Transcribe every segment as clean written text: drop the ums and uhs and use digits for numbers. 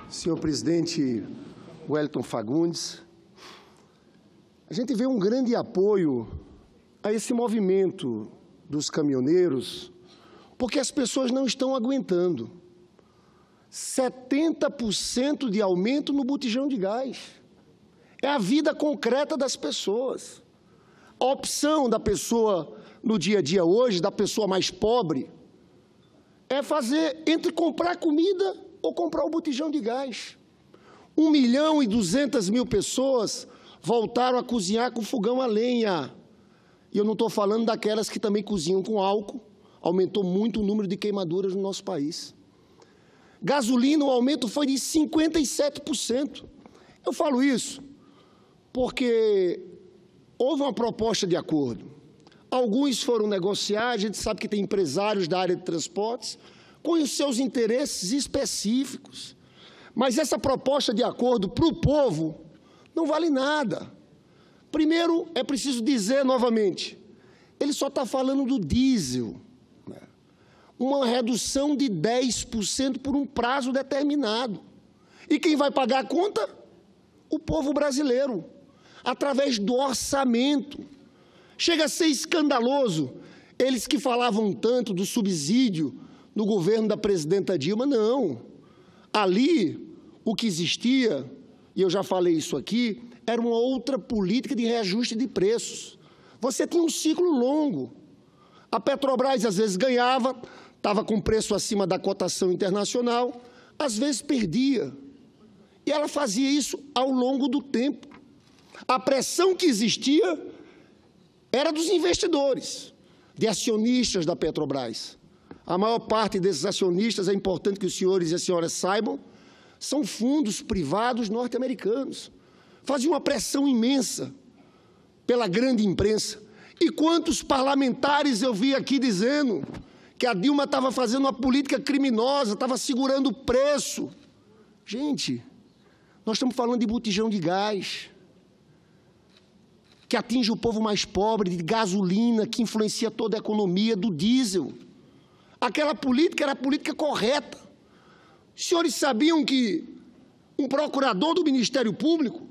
Senhor presidente Wellington Fagundes, a gente vê um grande apoio a esse movimento dos caminhoneiros, porque as pessoas não estão aguentando. 70% de aumento no botijão de gás. É a vida concreta das pessoas. A opção da pessoa no dia a dia hoje, da pessoa mais pobre, é fazer entre comprar comida ou comprar o botijão de gás. 1.200.000 pessoas voltaram a cozinhar com fogão a lenha. E eu não estou falando daquelas que também cozinham com álcool. Aumentou muito o número de queimaduras no nosso país. Gasolina, o aumento foi de 57%. Eu falo isso porque houve uma proposta de acordo. Alguns foram negociar, a gente sabe que tem empresários da área de transportes com os seus interesses específicos. Mas essa proposta de acordo para o povo não vale nada. Primeiro, é preciso dizer novamente, ele só está falando do diesel. Uma redução de 10% por um prazo determinado. E quem vai pagar a conta? O povo brasileiro, através do orçamento. Chega a ser escandaloso, eles que falavam tanto do subsídio no governo da presidenta Dilma, não. Ali, o que existia, e eu já falei isso aqui, era uma outra política de reajuste de preços. Você tinha um ciclo longo. A Petrobras, às vezes, ganhava, estava com preço acima da cotação internacional, às vezes perdia. E ela fazia isso ao longo do tempo. A pressão que existia era dos investidores, de acionistas da Petrobras. A maior parte desses acionistas, é importante que os senhores e as senhoras saibam, são fundos privados norte-americanos. Faziam uma pressão imensa pela grande imprensa. E quantos parlamentares eu vi aqui dizendo que a Dilma estava fazendo uma política criminosa, estava segurando o preço. Gente, nós estamos falando de botijão de gás, que atinge o povo mais pobre, de gasolina, que influencia toda a economia, do diesel. Aquela política era a política correta. Os senhores sabiam que um procurador do Ministério Público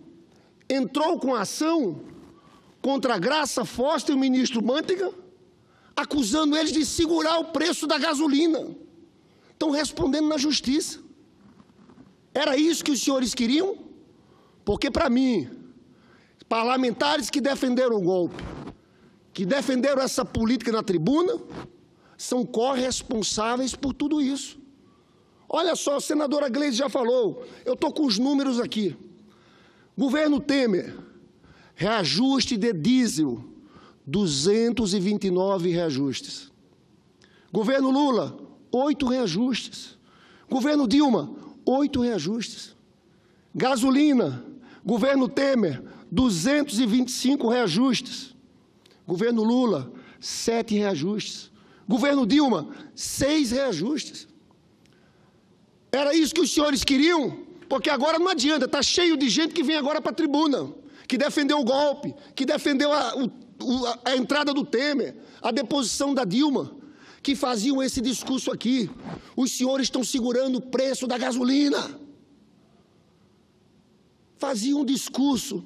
entrou com ação contra a Graça Foster e o ministro Manteiga, acusando eles de segurar o preço da gasolina. Estão respondendo na justiça. Era isso que os senhores queriam? Porque, para mim, parlamentares que defenderam o golpe, que defenderam essa política na tribuna, são corresponsáveis por tudo isso. Olha só, a senadora Gleisi já falou, eu estou com os números aqui. Governo Temer, reajuste de diesel, 229 reajustes. Governo Lula, 8 reajustes. Governo Dilma, 8 reajustes. Gasolina, governo Temer, 225 reajustes. Governo Lula, 7 reajustes. Governo Dilma, 6 reajustes. Era isso que os senhores queriam? Porque agora não adianta, está cheio de gente que vem agora para a tribuna, que defendeu o golpe, que defendeu a entrada do Temer, a deposição da Dilma, que faziam esse discurso aqui. Os senhores estão segurando o preço da gasolina. Faziam um discurso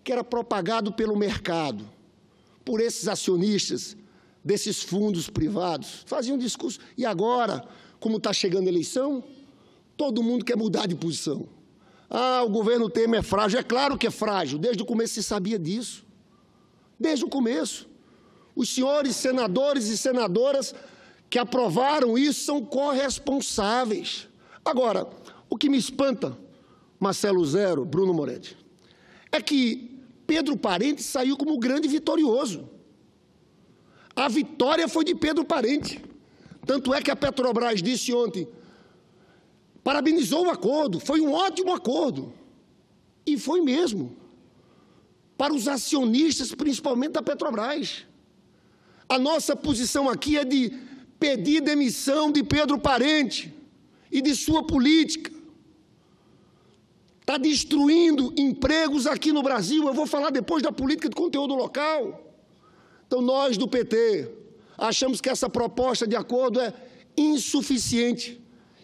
que era propagado pelo mercado, por esses acionistas desses fundos privados. Faziam um discurso. E agora, como está chegando a eleição, todo mundo quer mudar de posição. Ah, o governo Temer é frágil. É claro que é frágil. Desde o começo se sabia disso. Desde o começo. Os senhores senadores e senadoras que aprovaram isso são corresponsáveis. Agora, o que me espanta, Marcelo Zero, Bruno Moretti, é que Pedro Parente saiu como o grande vitorioso. A vitória foi de Pedro Parente. Tanto é que a Petrobras disse ontem, parabenizou o acordo, foi um ótimo acordo. E foi mesmo. Para os acionistas, principalmente da Petrobras. A nossa posição aqui é de pedir demissão de Pedro Parente e de sua política. Está destruindo empregos aqui no Brasil. Eu vou falar depois da política de conteúdo local. Então, nós do PT achamos que essa proposta de acordo é insuficiente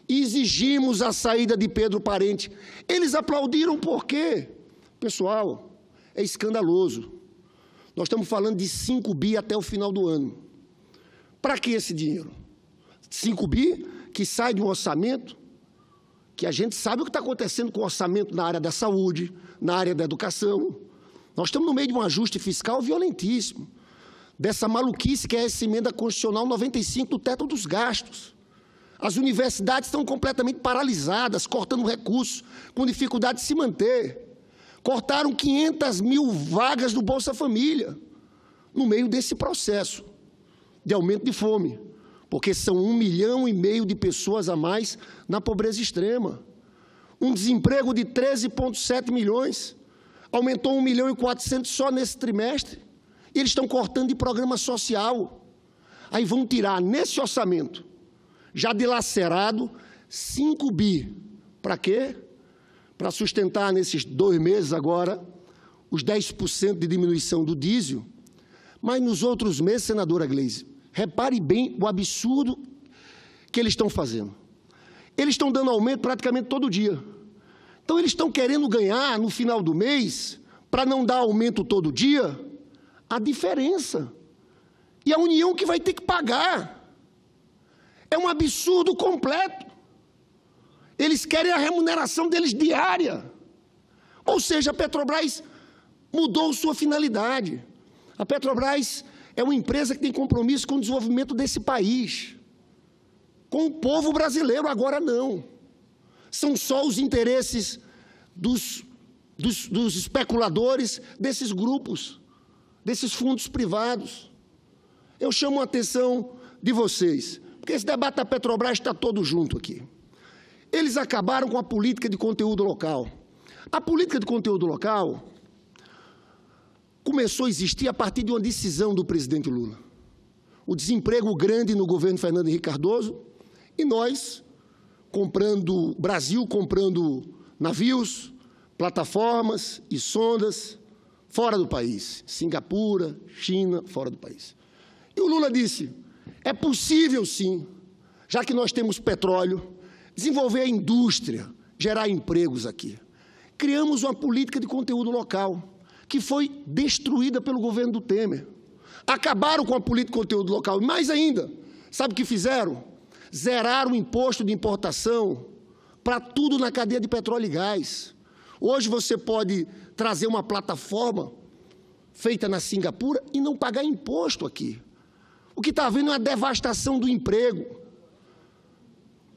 e exigimos a saída de Pedro Parente. Eles aplaudiram por quê? Pessoal, é escandaloso. Nós estamos falando de 5 bi até o final do ano. Para que esse dinheiro? 5 bi que sai de um orçamento que a gente sabe o que está acontecendo com o orçamento na área da saúde, na área da educação. Nós estamos no meio de um ajuste fiscal violentíssimo, dessa maluquice que é essa emenda constitucional 95 do teto dos gastos. As universidades estão completamente paralisadas, cortando recursos, com dificuldade de se manter. Cortaram 500 mil vagas do Bolsa Família, no meio desse processo de aumento de fome, porque são 1,5 milhão de pessoas a mais na pobreza extrema. Um desemprego de 13,7 milhões, aumentou 1.400.000 só nesse trimestre, e eles estão cortando de programa social. Aí vão tirar, nesse orçamento, já dilacerado, 5 bi. Para quê? Para sustentar nesses 2 meses agora os 10% de diminuição do diesel, mas nos outros meses, senadora Gleisi, repare bem o absurdo que eles estão fazendo. Eles estão dando aumento praticamente todo dia. Então, eles estão querendo ganhar, no final do mês, para não dar aumento todo dia, a diferença. E a União que vai ter que pagar. É um absurdo completo. Eles querem a remuneração deles diária. Ou seja, a Petrobras mudou sua finalidade. A Petrobras é uma empresa que tem compromisso com o desenvolvimento desse país. Com o povo brasileiro, agora não. São só os interesses dos especuladores, desses grupos, desses fundos privados. Eu chamo a atenção de vocês, porque esse debate da Petrobras está todo junto aqui. Eles acabaram com a política de conteúdo local. A política de conteúdo local começou a existir a partir de uma decisão do presidente Lula. O desemprego grande no governo Fernando Henrique Cardoso, e nós, Brasil comprando navios, plataformas e sondas fora do país, Singapura, China, fora do país. E o Lula disse, é possível sim, já que nós temos petróleo, desenvolver a indústria, gerar empregos aqui. Criamos uma política de conteúdo local, que foi destruída pelo governo do Temer. Acabaram com a política de conteúdo local. E mais ainda, sabe o que fizeram? Zeraram o imposto de importação para tudo na cadeia de petróleo e gás. Hoje você pode trazer uma plataforma feita na Singapura e não pagar imposto aqui. O que está havendo é uma devastação do emprego.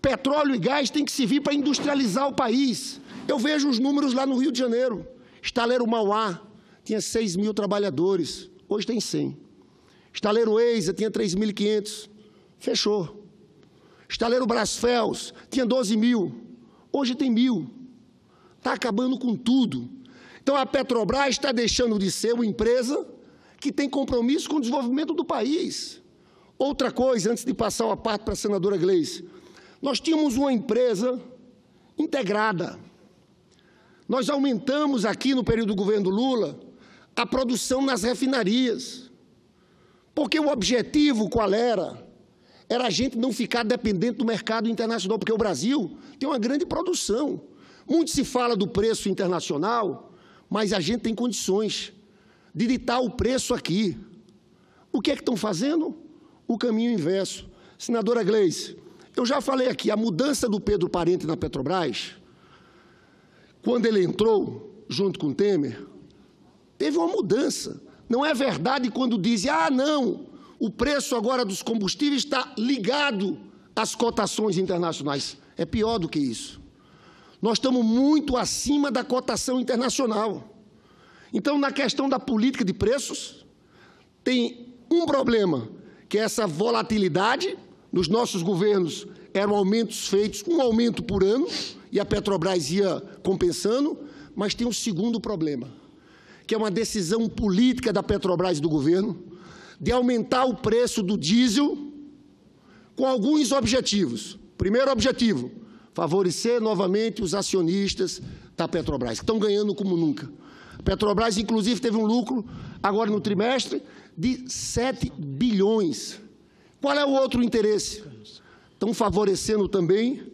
Petróleo e gás tem que servir para industrializar o país. Eu vejo os números lá no Rio de Janeiro. Estaleiro Mauá tinha 6 mil trabalhadores, hoje tem 100. Estaleiro Eisa tinha 3.500, fechou. Estaleiro Brasfels tinha 12 mil, hoje tem 1.000. Está acabando com tudo. Então, a Petrobras está deixando de ser uma empresa que tem compromisso com o desenvolvimento do país. Outra coisa, antes de passar o parte para a senadora Gleisi, nós tínhamos uma empresa integrada. Nós aumentamos aqui, no período do governo Lula, a produção nas refinarias. Porque o objetivo qual era? Era a gente não ficar dependente do mercado internacional, porque o Brasil tem uma grande produção. Muito se fala do preço internacional, mas a gente tem condições de ditar o preço aqui. O que é que estão fazendo? O caminho inverso. Senadora Gleisi, eu já falei aqui, a mudança do Pedro Parente na Petrobras, quando ele entrou, junto com o Temer, teve uma mudança. Não é verdade quando dizem, não, o preço agora dos combustíveis está ligado às cotações internacionais. É pior do que isso. Nós estamos muito acima da cotação internacional. Então, na questão da política de preços, tem um problema, que é essa volatilidade. Nos nossos governos eram aumentos feitos, um aumento por ano, e a Petrobras ia compensando, mas tem um segundo problema, que é uma decisão política da Petrobras e do governo, de aumentar o preço do diesel com alguns objetivos. Primeiro objetivo, favorecer novamente os acionistas da Petrobras, que estão ganhando como nunca. A Petrobras, inclusive, teve um lucro, agora no trimestre, de 7 bilhões. Qual é o outro interesse? Estão favorecendo também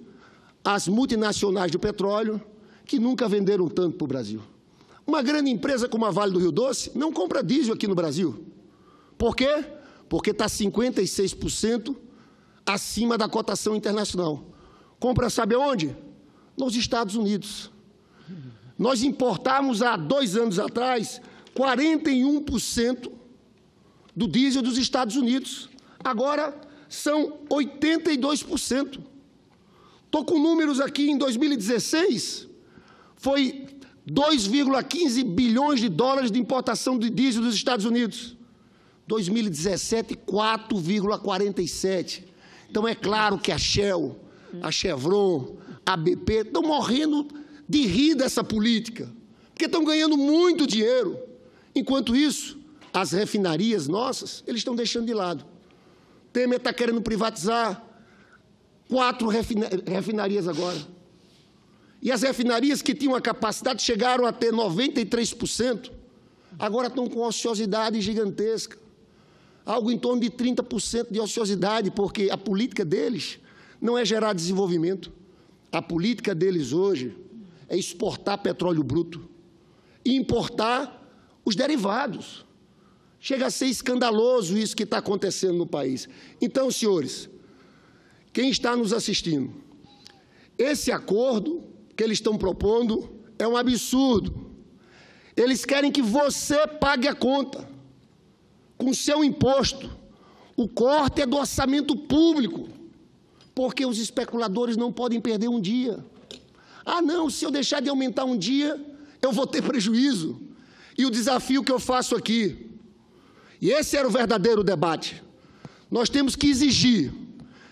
as multinacionais do petróleo, que nunca venderam tanto para o Brasil. Uma grande empresa como a Vale do Rio Doce não compra diesel aqui no Brasil. Por quê? Porque está 56% acima da cotação internacional. Compra sabe aonde? Nos Estados Unidos. Nós importamos há 2 anos atrás 41% do diesel dos Estados Unidos. Agora são 82%. Estou com números aqui, em 2016, foi 2,15 bilhões de dólares de importação de diesel dos Estados Unidos. 2017, 4,47. Então, é claro que a Shell, a Chevron, a BP estão morrendo de rir dessa política, porque estão ganhando muito dinheiro. Enquanto isso, as refinarias nossas, eles estão deixando de lado. Temer está querendo privatizar 4 refinarias agora. E as refinarias que tinham a capacidade chegaram a ter 93%, agora estão com ociosidade gigantesca. Algo em torno de 30% de ociosidade, porque a política deles não é gerar desenvolvimento. A política deles hoje é exportar petróleo bruto e importar os derivados. Chega a ser escandaloso isso que está acontecendo no país. Então, senhores, quem está nos assistindo, esse acordo que eles estão propondo é um absurdo. Eles querem que você pague a conta com seu imposto. O corte é do orçamento público, porque os especuladores não podem perder um dia. Ah, não, se eu deixar de aumentar um dia, eu vou ter prejuízo. E o desafio que eu faço aqui, e esse era o verdadeiro debate, nós temos que exigir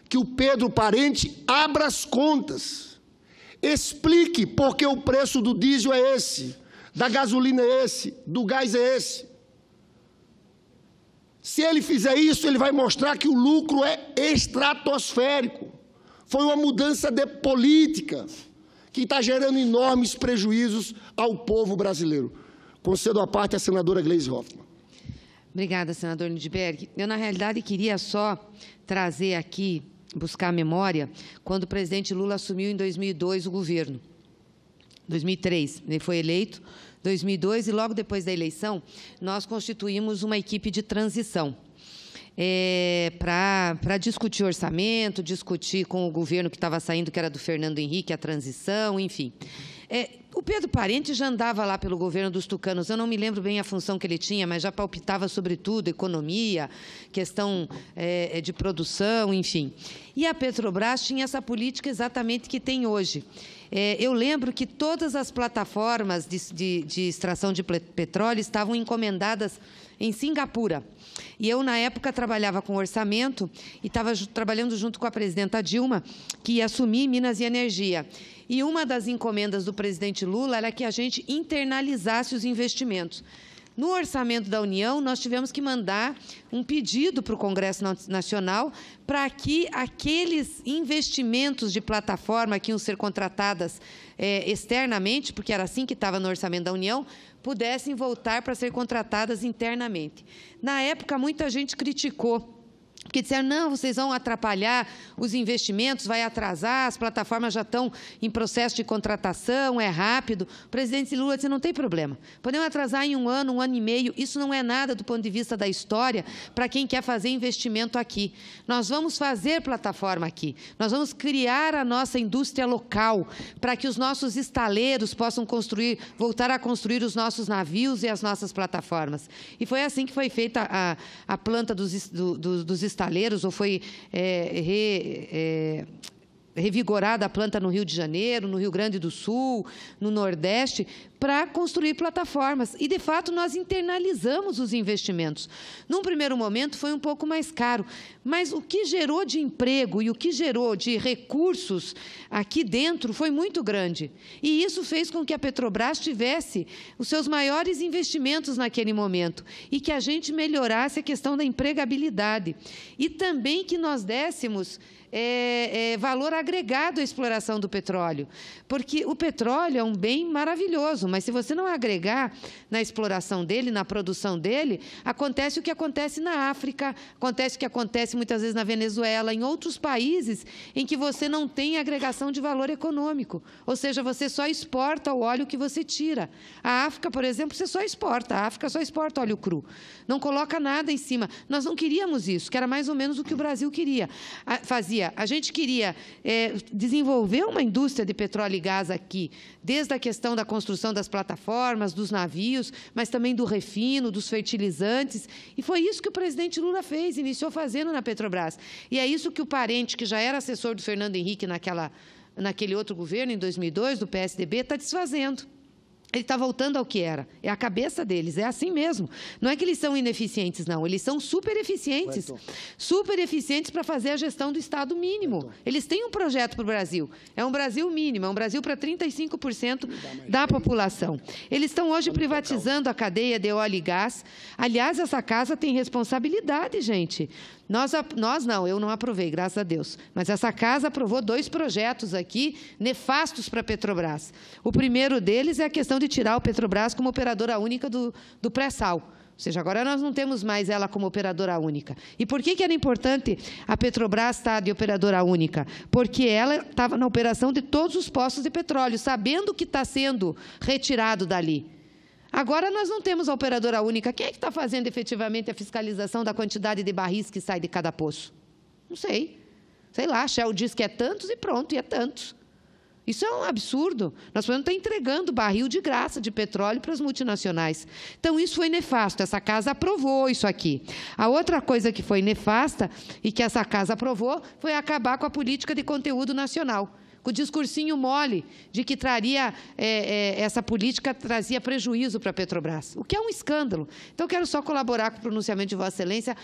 que o Pedro Parente abra as contas, explique por que o preço do diesel é esse, da gasolina é esse, do gás é esse. Se ele fizer isso, ele vai mostrar que o lucro é estratosférico. Foi uma mudança de política que está gerando enormes prejuízos ao povo brasileiro. Concedo a parte à senadora Gleisi Hoffmann. Obrigada, senador Lindbergh. Eu, na realidade, queria só trazer aqui, buscar a memória, quando o presidente Lula assumiu em 2002 o governo. 2003, ele foi eleito, 2002, e logo depois da eleição, nós constituímos uma equipe de transição para discutir orçamento, discutir com o governo que estava saindo, que era do Fernando Henrique, a transição, enfim. O Pedro Parente já andava lá pelo governo dos tucanos, eu não me lembro bem a função que ele tinha, mas já palpitava sobre tudo, economia, questão de produção, enfim. E a Petrobras tinha essa política exatamente que tem hoje. Eu lembro que todas as plataformas de extração de petróleo estavam encomendadas em Singapura. E eu, na época, trabalhava com orçamento e estava trabalhando junto com a presidenta Dilma, que ia assumir Minas e Energia. E uma das encomendas do presidente Lula era que a gente internalizasse os investimentos. No orçamento da União, nós tivemos que mandar um pedido para o Congresso Nacional para que aqueles investimentos de plataforma que iam ser contratadas externamente, porque era assim que estava no orçamento da União, pudessem voltar para ser contratadas internamente. Na época, muita gente criticou, porque disseram, não, vocês vão atrapalhar os investimentos, vai atrasar, as plataformas já estão em processo de contratação, é rápido. O presidente Lula disse, não tem problema, podemos atrasar em um ano e meio, isso não é nada do ponto de vista da história para quem quer fazer investimento aqui. Nós vamos fazer plataforma aqui, nós vamos criar a nossa indústria local para que os nossos estaleiros possam voltar a construir os nossos navios e as nossas plataformas. E foi assim que foi feita a planta dos estaleiros, ou foi revigorada a planta no Rio de Janeiro, no Rio Grande do Sul, no Nordeste, para construir plataformas. E, de fato, nós internalizamos os investimentos. Num primeiro momento, foi um pouco mais caro, mas o que gerou de emprego e o que gerou de recursos aqui dentro foi muito grande. E isso fez com que a Petrobras tivesse os seus maiores investimentos naquele momento e que a gente melhorasse a questão da empregabilidade. E também que nós dessemos valor agregado à exploração do petróleo, porque o petróleo é um bem maravilhoso, mas se você não agregar na exploração dele, na produção dele, acontece o que acontece na África, acontece o que acontece muitas vezes na Venezuela, em outros países em que você não tem agregação de valor econômico, ou seja, você só exporta o óleo que você tira. A África, por exemplo, você só exporta, a África só exporta óleo cru, não coloca nada em cima. Nós não queríamos isso, que era mais ou menos o que o Brasil fazia. A gente queria desenvolver uma indústria de petróleo e gás aqui, desde a questão da construção das plataformas, dos navios, mas também do refino, dos fertilizantes. E foi isso que o presidente Lula fez, iniciou fazendo na Petrobras. E é isso que o Parente, que já era assessor do Fernando Henrique naquele outro governo, em 2002, do PSDB, está desfazendo. Ele está voltando ao que era. É a cabeça deles, é assim mesmo. Não é que eles são ineficientes, não. Eles são super eficientes. Super eficientes para fazer a gestão do Estado mínimo. Eles têm um projeto para o Brasil. É um Brasil mínimo, é um Brasil para 35% da população. Eles estão hoje privatizando a cadeia de óleo e gás. Aliás, essa casa tem responsabilidade, gente. Nós não, eu não aprovei, graças a Deus. Mas essa casa aprovou 2 projetos aqui, nefastos para a Petrobras. O primeiro deles é a questão de tirar o Petrobras como operadora única do pré-sal. Ou seja, agora nós não temos mais ela como operadora única. E por que era importante a Petrobras estar de operadora única? Porque ela estava na operação de todos os postos de petróleo, sabendo que está sendo retirado dali. Agora nós não temos a operadora única. Quem é que está fazendo efetivamente a fiscalização da quantidade de barris que sai de cada poço? Não sei. Sei lá, a Shell diz que é tantos e pronto, e é tantos. Isso é um absurdo. Nós podemos estar entregando barril de graça de petróleo para as multinacionais. Então, isso foi nefasto. Essa casa aprovou isso aqui. A outra coisa que foi nefasta e que essa casa aprovou foi acabar com a política de conteúdo nacional. Com o discursinho mole de que essa política trazia prejuízo para a Petrobras, o que é um escândalo. Então, quero só colaborar com o pronunciamento de Vossa Excelência,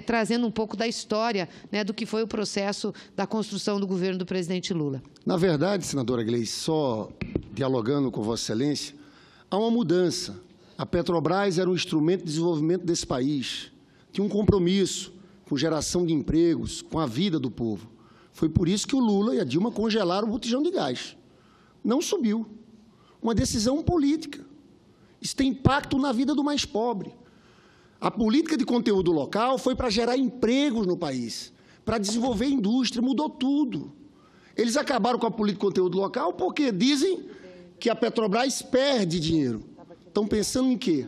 trazendo um pouco da história, né, do que foi o processo da construção do governo do presidente Lula. Na verdade, senadora Gleice, só dialogando com Vossa Excelência, há uma mudança. A Petrobras era um instrumento de desenvolvimento desse país, tinha um compromisso com geração de empregos, com a vida do povo. Foi por isso que o Lula e a Dilma congelaram o botijão de gás. Não subiu. Uma decisão política. Isso tem impacto na vida do mais pobre. A política de conteúdo local foi para gerar empregos no país, para desenvolver indústria, mudou tudo. Eles acabaram com a política de conteúdo local porque dizem que a Petrobras perde dinheiro. Estão pensando em quê?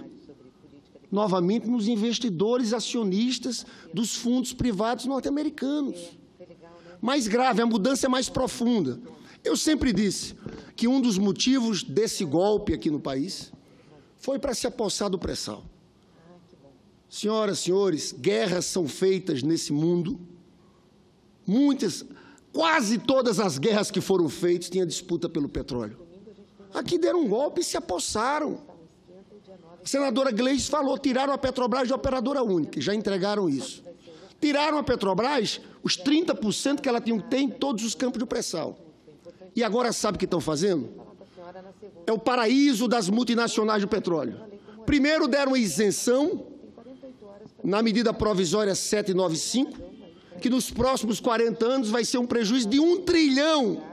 Novamente nos investidores acionistas dos fundos privados norte-americanos. Mais grave, a mudança é mais profunda. Eu sempre disse que um dos motivos desse golpe aqui no país foi para se apossar do pré-sal. Senhoras e senhores, guerras são feitas nesse mundo. Quase todas as guerras que foram feitas tinham disputa pelo petróleo. Aqui deram um golpe e se apossaram. A senadora Gleice falou, tiraram a Petrobras de operadora única, já entregaram isso. Tiraram a Petrobras, os 30% que ela tem em todos os campos de pré-sal. E agora sabe o que estão fazendo? É o paraíso das multinacionais do petróleo. Primeiro deram isenção, na medida provisória 795, que nos próximos 40 anos vai ser um prejuízo de 1 trilhão.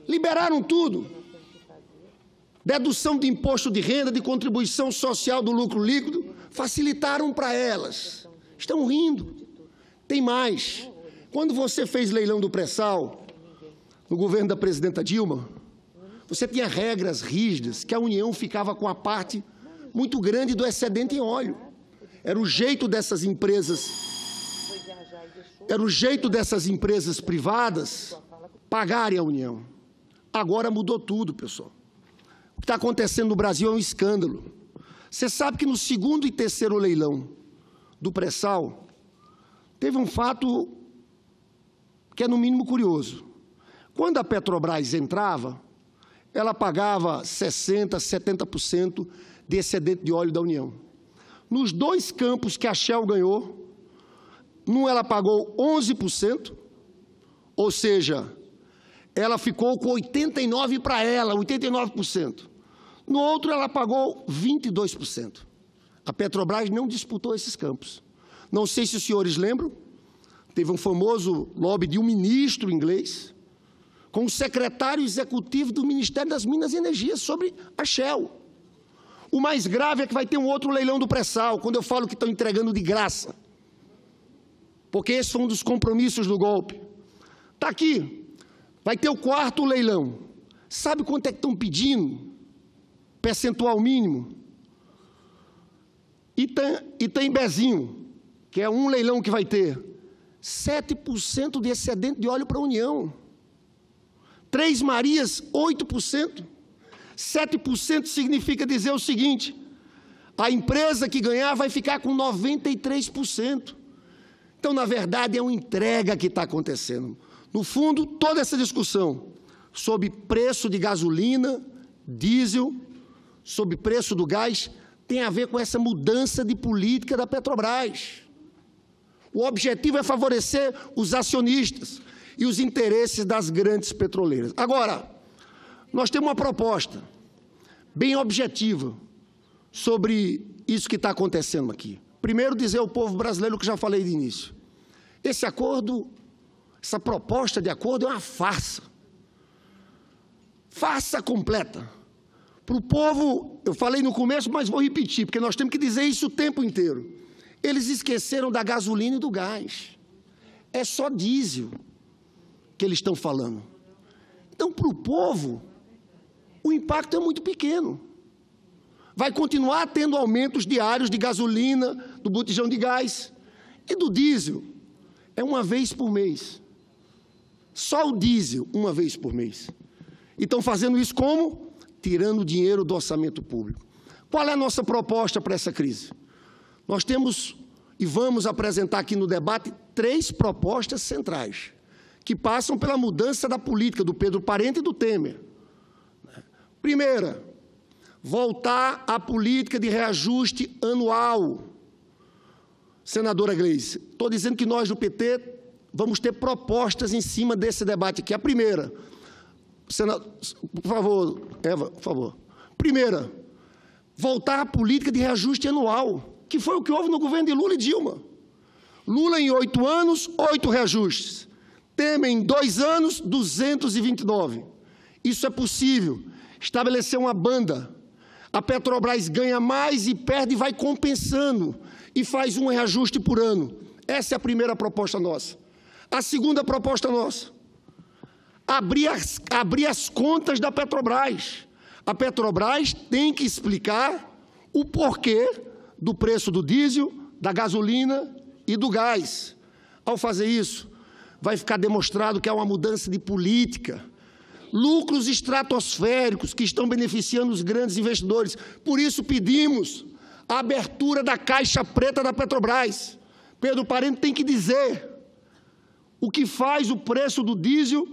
Liberaram tudo. Dedução de imposto de renda, de contribuição social do lucro líquido, facilitaram para elas. Estão rindo. Tem mais. Quando você fez leilão do pré-sal, no governo da presidenta Dilma, você tinha regras rígidas que a União ficava com a parte muito grande do excedente em óleo. Era o jeito dessas empresas privadas pagarem a União. Agora mudou tudo, pessoal. O que está acontecendo no Brasil é um escândalo. Você sabe que no segundo e terceiro leilão do pré-sal, teve um fato que é, no mínimo, curioso. Quando a Petrobras entrava, ela pagava 60%, 70% de excedente de óleo da União. Nos 2 campos que a Shell ganhou, num ela pagou 11%, ou seja, ela ficou com 89% para ela, 89%. No outro, ela pagou 22%. A Petrobras não disputou esses campos. Não sei se os senhores lembram, teve um famoso lobby de um ministro inglês, com o secretário executivo do Ministério das Minas e Energia sobre a Shell. O mais grave é que vai ter um outro leilão do pré-sal, quando eu falo que estão entregando de graça. Porque esse foi um dos compromissos do golpe. Está aqui, vai ter o 4º leilão. Sabe quanto é que estão pedindo? Percentual mínimo? Itambezinho, que é um leilão que vai ter, 7% de excedente de óleo para a União. Três Marias, 8%. 7% significa dizer o seguinte: a empresa que ganhar vai ficar com 93%. Então, na verdade, é uma entrega que está acontecendo. No fundo, toda essa discussão sobre preço de gasolina, diesel, sobre preço do gás, tem a ver com essa mudança de política da Petrobras. O objetivo é favorecer os acionistas e os interesses das grandes petroleiras. Agora, nós temos uma proposta bem objetiva sobre isso que está acontecendo aqui. Primeiro, dizer ao povo brasileiro o que já falei de início. Esse acordo, essa proposta de acordo é uma farsa. Farsa completa. Para o povo, eu falei no começo, mas vou repetir, porque nós temos que dizer isso o tempo inteiro. Eles esqueceram da gasolina e do gás. É só diesel que eles estão falando. Então, para o povo, o impacto é muito pequeno. Vai continuar tendo aumentos diários de gasolina, do botijão de gás e do diesel. É uma vez por mês. Só o diesel, uma vez por mês. E estão fazendo isso como? Tirando dinheiro do orçamento público. Qual é a nossa proposta para essa crise? Nós temos e vamos apresentar aqui no debate 3 propostas centrais, que passam pela mudança da política do Pedro Parente e do Temer. Primeira, voltar à política de reajuste anual. Senadora Gleice, estou dizendo que nós do PT vamos ter propostas em cima desse debate aqui. A primeira, por favor, Eva, por favor. Primeira, voltar à política de reajuste anual, que foi o que houve no governo de Lula e Dilma. Lula, em 8 anos, 8 reajustes. Temer, em 2 anos, 229. Isso é possível. Estabelecer uma banda. A Petrobras ganha mais e perde e vai compensando. E faz um reajuste por ano. Essa é a primeira proposta nossa. A segunda proposta nossa: abrir as contas da Petrobras. A Petrobras tem que explicar o porquê do preço do diesel, da gasolina e do gás. Ao fazer isso, vai ficar demonstrado que há uma mudança de política. Lucros estratosféricos que estão beneficiando os grandes investidores. Por isso pedimos a abertura da caixa preta da Petrobras. Pedro Parente tem que dizer o que faz o preço do diesel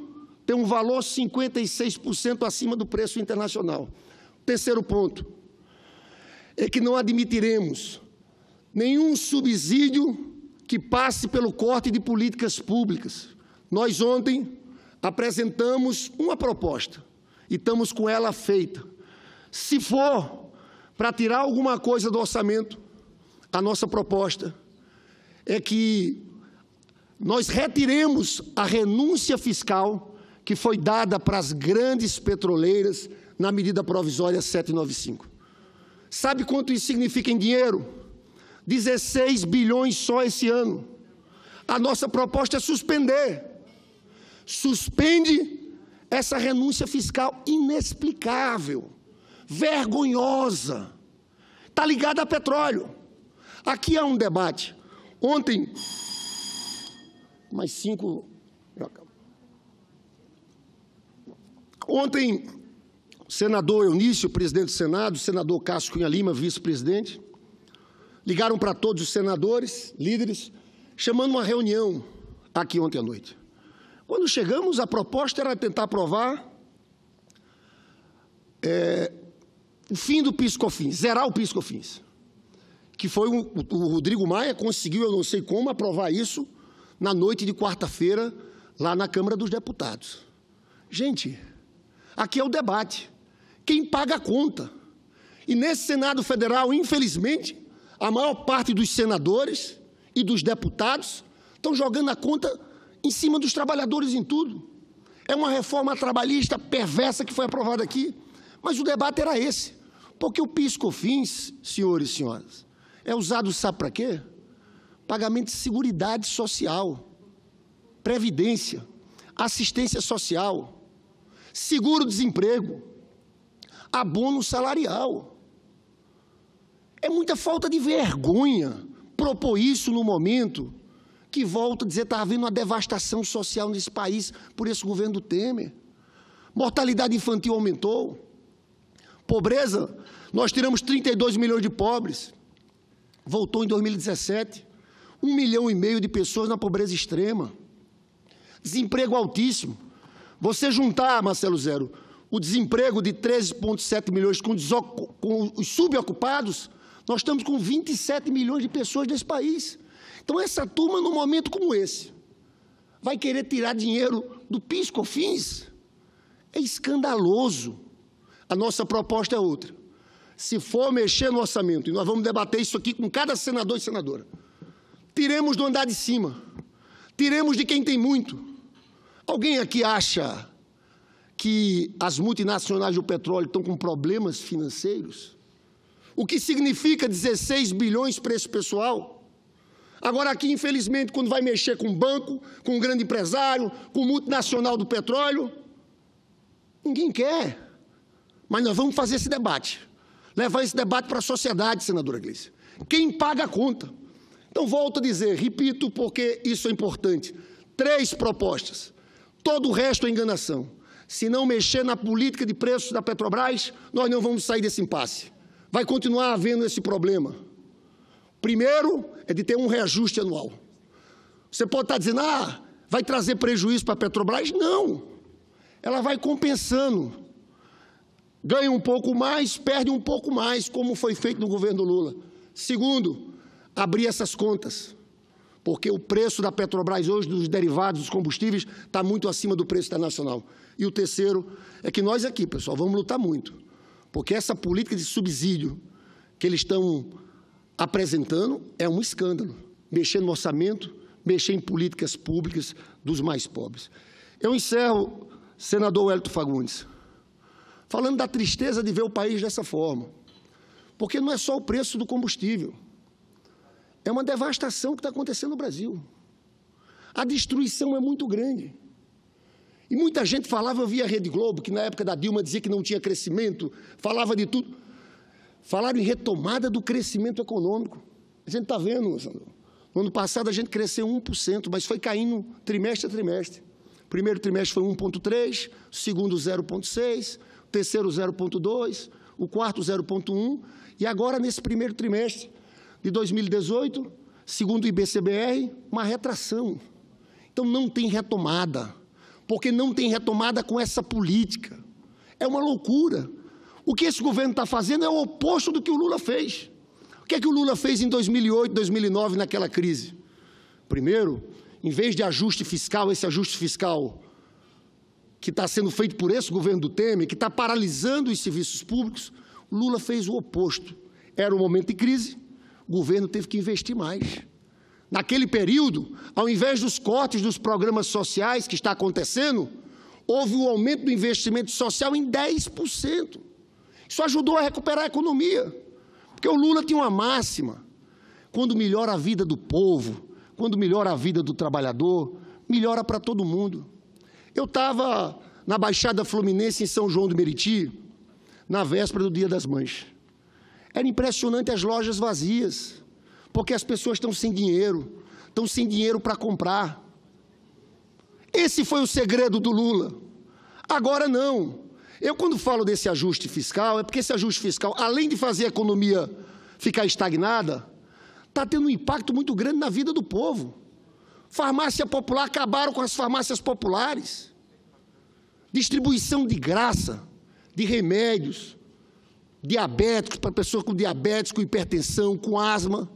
ter um valor 56% acima do preço internacional. Terceiro ponto é que não admitiremos nenhum subsídio que passe pelo corte de políticas públicas. Nós ontem apresentamos uma proposta e estamos com ela feita. Se for para tirar alguma coisa do orçamento, a nossa proposta é que nós retiremos a renúncia fiscal que foi dada para as grandes petroleiras na medida provisória 795. Sabe quanto isso significa em dinheiro? 16 bilhões só esse ano. A nossa proposta é suspender. Suspende essa renúncia fiscal inexplicável, vergonhosa. Está ligada a petróleo. Aqui há um debate. Ontem, mais 5... Ontem, o senador Eunício, presidente do Senado, o senador Cássio Cunha Lima, vice-presidente, ligaram para todos os senadores, líderes, chamando uma reunião aqui ontem à noite. Quando chegamos, a proposta era tentar aprovar o fim do PIS/COFINS, zerar o PIS/COFINS, que foi o Rodrigo Maia conseguiu, eu não sei como, aprovar isso na noite de quarta-feira, lá na Câmara dos Deputados. Gente, aqui é o debate. Quem paga a conta? E nesse Senado Federal, infelizmente, a maior parte dos senadores e dos deputados estão jogando a conta em cima dos trabalhadores em tudo. É uma reforma trabalhista perversa que foi aprovada aqui, mas o debate era esse. Porque o PIS/COFINS, senhores e senhoras, é usado, sabe para quê? Pagamento de seguridade social, previdência, assistência social, seguro-desemprego, abono salarial. É muita falta de vergonha propor isso no momento que, volto a dizer, está havendo uma devastação social nesse país por esse governo do Temer. Mortalidade infantil aumentou. Pobreza, nós tiramos 32 milhões de pobres. Voltou em 2017. 1,5 milhão de pessoas na pobreza extrema. Desemprego altíssimo. Você juntar, Marcelo Zero, o desemprego de 13,7 milhões com os subocupados, nós estamos com 27 milhões de pessoas nesse país. Então, essa turma, num momento como esse, vai querer tirar dinheiro do PIS/COFINS? É escandaloso. A nossa proposta é outra. Se for mexer no orçamento, e nós vamos debater isso aqui com cada senador e senadora, tiremos do andar de cima, tiremos de quem tem muito. Alguém aqui acha que as multinacionais do petróleo estão com problemas financeiros? O que significa 16 bilhões para esse pessoal? Agora aqui, infelizmente, quando vai mexer com banco, com um grande empresário, com multinacional do petróleo, ninguém quer. Mas nós vamos fazer esse debate, levar esse debate para a sociedade, senadora Gleice. Quem paga a conta? Então, volto a dizer, repito, porque isso é importante. 3 propostas. Todo o resto é enganação. Se não mexer na política de preços da Petrobras, nós não vamos sair desse impasse. Vai continuar havendo esse problema. Primeiro é de ter um reajuste anual. Você pode estar dizendo, vai trazer prejuízo para a Petrobras? Não. Ela vai compensando. Ganha um pouco mais, perde um pouco mais, como foi feito no governo Lula. Segundo, abrir essas contas, porque o preço da Petrobras hoje, dos derivados, dos combustíveis, está muito acima do preço internacional. E o terceiro é que nós aqui, pessoal, vamos lutar muito, porque essa política de subsídio que eles estão apresentando é um escândalo. Mexer no orçamento, mexer em políticas públicas dos mais pobres. Eu encerro, senador Wellington Fagundes, falando da tristeza de ver o país dessa forma, porque não é só o preço do combustível, é uma devastação que está acontecendo no Brasil. A destruição é muito grande. E muita gente falava, eu via a Rede Globo, que na época da Dilma dizia que não tinha crescimento, falava de tudo. Falaram em retomada do crescimento econômico. A gente está vendo, Sandro. No ano passado a gente cresceu 1%, mas foi caindo trimestre a trimestre. O primeiro trimestre foi 1,3%, o segundo 0,6%, o terceiro 0,2%, o quarto 0,1%, e agora, nesse primeiro trimestre de 2018, segundo o IBCBR, uma retração. Então, não tem retomada, porque não tem retomada com essa política. É uma loucura. O que esse governo está fazendo é o oposto do que o Lula fez. O que é que o Lula fez em 2008, 2009, naquela crise? Primeiro, em vez de ajuste fiscal, esse ajuste fiscal que está sendo feito por esse governo do Temer, que está paralisando os serviços públicos, o Lula fez o oposto. Era um momento de crise, o governo teve que investir mais. Naquele período, ao invés dos cortes dos programas sociais que está acontecendo, houve um aumento do investimento social em 10%. Isso ajudou a recuperar a economia, porque o Lula tinha uma máxima: quando melhora a vida do povo, quando melhora a vida do trabalhador, melhora para todo mundo. Eu estava na Baixada Fluminense, em São João do Meriti, na véspera do Dia das Mães. Era impressionante as lojas vazias, porque as pessoas estão sem dinheiro para comprar. Esse foi o segredo do Lula. Agora não. Eu, quando falo desse ajuste fiscal, é porque esse ajuste fiscal, além de fazer a economia ficar estagnada, está tendo um impacto muito grande na vida do povo. Farmácia popular, acabaram com as farmácias populares. Distribuição de graça, de remédios, diabéticos, para pessoas com diabetes, com hipertensão, com asma.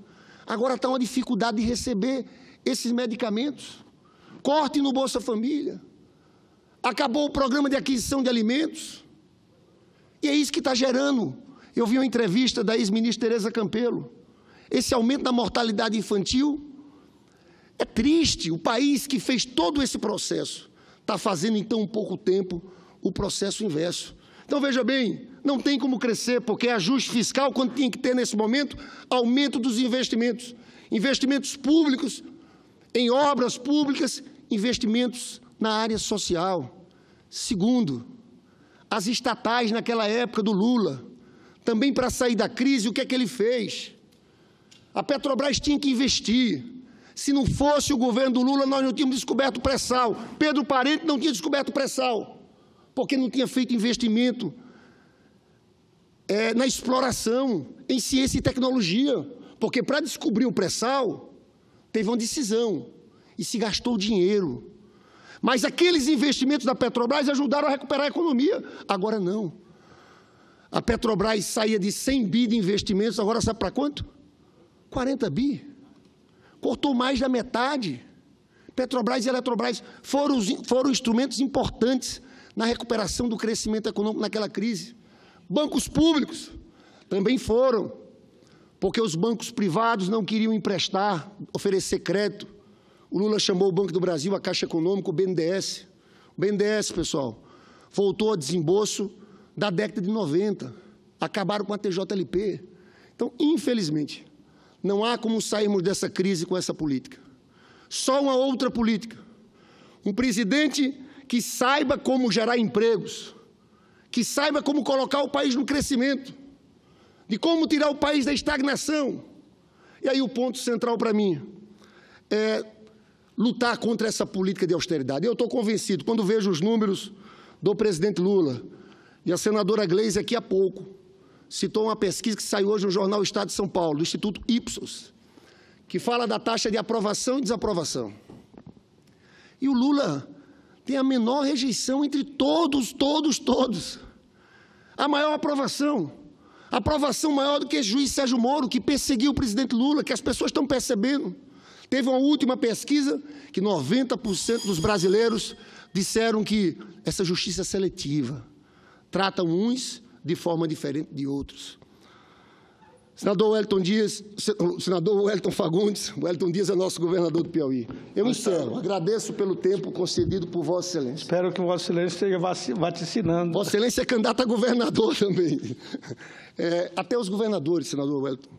Agora está uma dificuldade de receber esses medicamentos. Corte no Bolsa Família. Acabou o programa de aquisição de alimentos. E é isso que está gerando. Eu vi uma entrevista da ex-ministra Tereza Campelo. Esse aumento da mortalidade infantil é triste. O país que fez todo esse processo, está fazendo em tão pouco tempo o processo inverso. Então, veja bem, não tem como crescer, porque é ajuste fiscal, quando tinha que ter nesse momento, aumento dos investimentos. Investimentos públicos, em obras públicas, investimentos na área social. Segundo, as estatais naquela época do Lula, também para sair da crise, o que é que ele fez? A Petrobras tinha que investir. Se não fosse o governo do Lula, nós não tínhamos descoberto o pré-sal. Pedro Parente não tinha descoberto o pré-sal, porque não tinha feito investimento na exploração, em ciência e tecnologia. Porque para descobrir o pré-sal, teve uma decisão e se gastou dinheiro. Mas aqueles investimentos da Petrobras ajudaram a recuperar a economia. Agora não. A Petrobras saía de 100 bi de investimentos, agora sabe para quanto? 40 bi. Cortou mais da metade. Petrobras e Eletrobras foram instrumentos importantes na recuperação do crescimento econômico naquela crise. Bancos públicos também foram, porque os bancos privados não queriam emprestar, oferecer crédito. O Lula chamou o Banco do Brasil, a Caixa Econômica, o BNDES. O BNDES, pessoal, voltou a desembolso da década de 90. Acabaram com a TJLP. Então, infelizmente, não há como sairmos dessa crise com essa política. Só uma outra política. Um presidente que saiba como gerar empregos, que saiba como colocar o país no crescimento, de como tirar o país da estagnação. E aí o ponto central para mim é lutar contra essa política de austeridade. Eu estou convencido, quando vejo os números do presidente Lula, e a senadora Gleisi aqui há pouco citou uma pesquisa que saiu hoje no jornal Estado de São Paulo, do Instituto Ipsos, que fala da taxa de aprovação e desaprovação. E o Lula tem a menor rejeição entre todos. A maior aprovação. Aprovação maior do que o juiz Sérgio Moro, que perseguiu o presidente Lula, que as pessoas estão percebendo. Teve uma última pesquisa que 90% dos brasileiros disseram que essa justiça seletiva trata uns de forma diferente de outros. Senador Wellington Dias, senador Wellington Fagundes, Wellington Dias é nosso governador do Piauí. Eu encerro. Agradeço pelo tempo concedido por Vossa Excelência. Espero que Vossa Excelência esteja vaticinando. Vossa Excelência é candidato a governador também. Até os governadores, senador Wellington,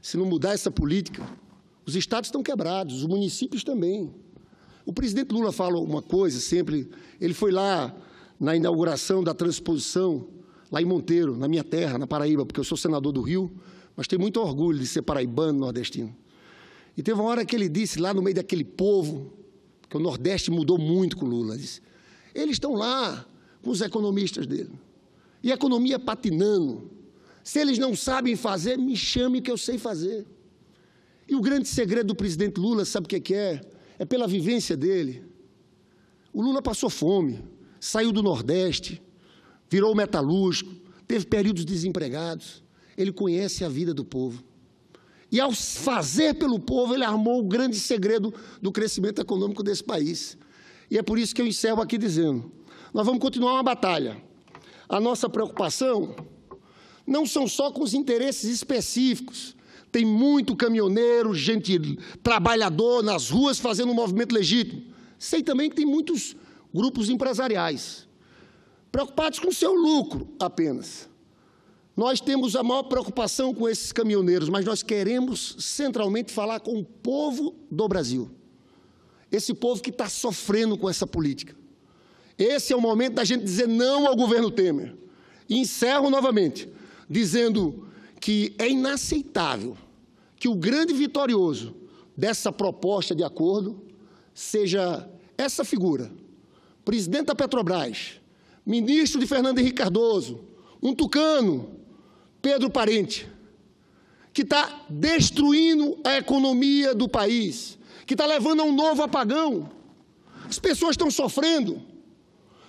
se não mudar essa política, os estados estão quebrados, os municípios também. O presidente Lula fala uma coisa sempre, ele foi lá na inauguração da transposição, lá em Monteiro, na minha terra, na Paraíba, porque eu sou senador do Rio, mas tenho muito orgulho de ser paraibano, nordestino. E teve uma hora que ele disse, lá no meio daquele povo, que o Nordeste mudou muito com o Lula, disse, eles estão lá com os economistas dele, e a economia patinando. Se eles não sabem fazer, me chame que eu sei fazer. E o grande segredo do presidente Lula, sabe o que é? É pela vivência dele. O Lula passou fome, saiu do Nordeste, virou metalúrgico, teve períodos desempregados. Ele conhece a vida do povo. E, ao fazer pelo povo, ele armou o grande segredo do crescimento econômico desse país. E é por isso que eu encerro aqui dizendo, nós vamos continuar uma batalha. A nossa preocupação não são só com os interesses específicos. Tem muito caminhoneiro, gente trabalhador nas ruas fazendo um movimento legítimo. Sei também que tem muitos grupos empresariais preocupados com o seu lucro apenas. Nós temos a maior preocupação com esses caminhoneiros, mas nós queremos centralmente falar com o povo do Brasil. Esse povo que está sofrendo com essa política. Esse é o momento da gente dizer não ao governo Temer. E encerro novamente, dizendo que é inaceitável que o grande vitorioso dessa proposta de acordo seja essa figura, presidente da Petrobras, ministro de Fernando Henrique Cardoso, um tucano, Pedro Parente, que está destruindo a economia do país, que está levando a um novo apagão. As pessoas estão sofrendo.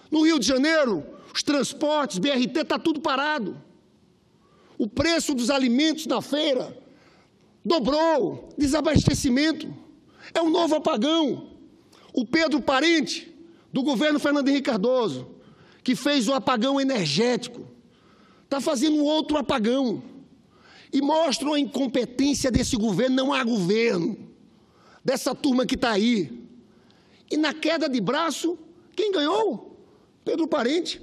No Rio de Janeiro, os transportes, BRT, está tudo parado. O preço dos alimentos na feira dobrou, desabastecimento. É um novo apagão. O Pedro Parente, do governo Fernando Henrique Cardoso, que fez o apagão energético, está fazendo um outro apagão. E mostram a incompetência desse governo. Não há governo, dessa turma que está aí. E na queda de braço, Quem ganhou? Pedro Parente.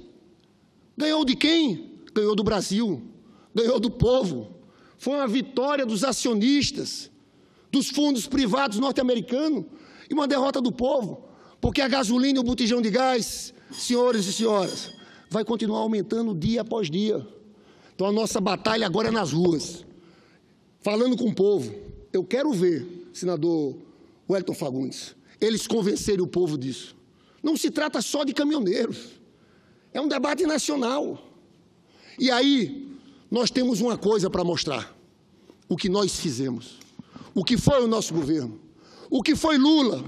Ganhou de quem? Ganhou do Brasil, ganhou do povo. Foi uma vitória dos acionistas, dos fundos privados norte-americanos e uma derrota do povo, porque a gasolina e o botijão de gás, senhores e senhoras, vai continuar aumentando dia após dia. Então, a nossa batalha agora é nas ruas, falando com o povo. Eu quero ver, senador Wellington Fagundes, eles convencerem o povo disso. Não se trata só de caminhoneiros, é um debate nacional. E aí, nós temos uma coisa para mostrar, o que nós fizemos, o que foi o nosso governo, o que foi Lula,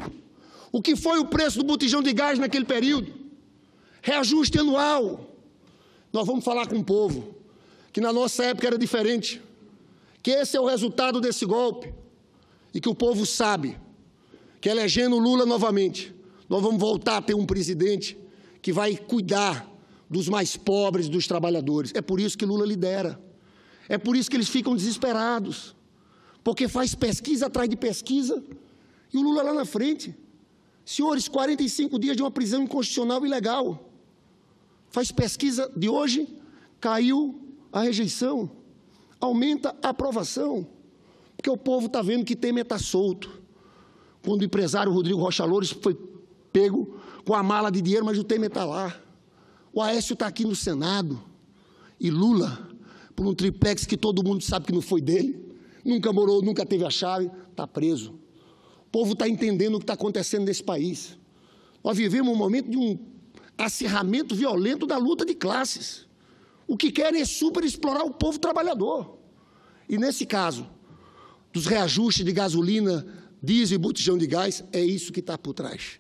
o que foi o preço do botijão de gás naquele período, reajuste anual. Nós vamos falar com o povo, que na nossa época era diferente, que esse é o resultado desse golpe, e que o povo sabe que elegendo Lula novamente, nós vamos voltar a ter um presidente que vai cuidar dos mais pobres, dos trabalhadores. É por isso que Lula lidera. É por isso que eles ficam desesperados, porque faz pesquisa atrás de pesquisa, e o Lula lá na frente. Senhores, 45 dias de uma prisão inconstitucional e ilegal. Faz pesquisa de hoje, caiu a rejeição, aumenta a aprovação, porque o povo está vendo que Temer está solto. Quando o empresário Rodrigo Rocha Loures foi pego com a mala de dinheiro, mas o Temer está lá. O Aécio está aqui no Senado, e Lula, por um triplex que todo mundo sabe que não foi dele, nunca morou, nunca teve a chave, está preso. O povo está entendendo o que está acontecendo nesse país. Nós vivemos um momento de um acirramento violento da luta de classes. O que querem é superexplorar o povo trabalhador. E, nesse caso, dos reajustes de gasolina, diesel e botijão de gás, é isso que está por trás.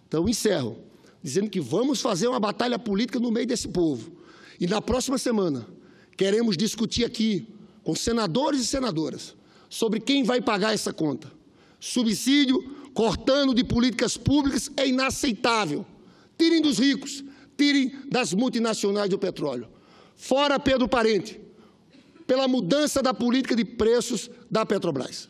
Então, encerro, dizendo que vamos fazer uma batalha política no meio desse povo. E, na próxima semana, queremos discutir aqui, com senadores e senadoras, sobre quem vai pagar essa conta. Subsídio, cortando de políticas públicas, é inaceitável. Tirem dos ricos, tirem das multinacionais do petróleo. Fora Pedro Parente, pela mudança da política de preços da Petrobras.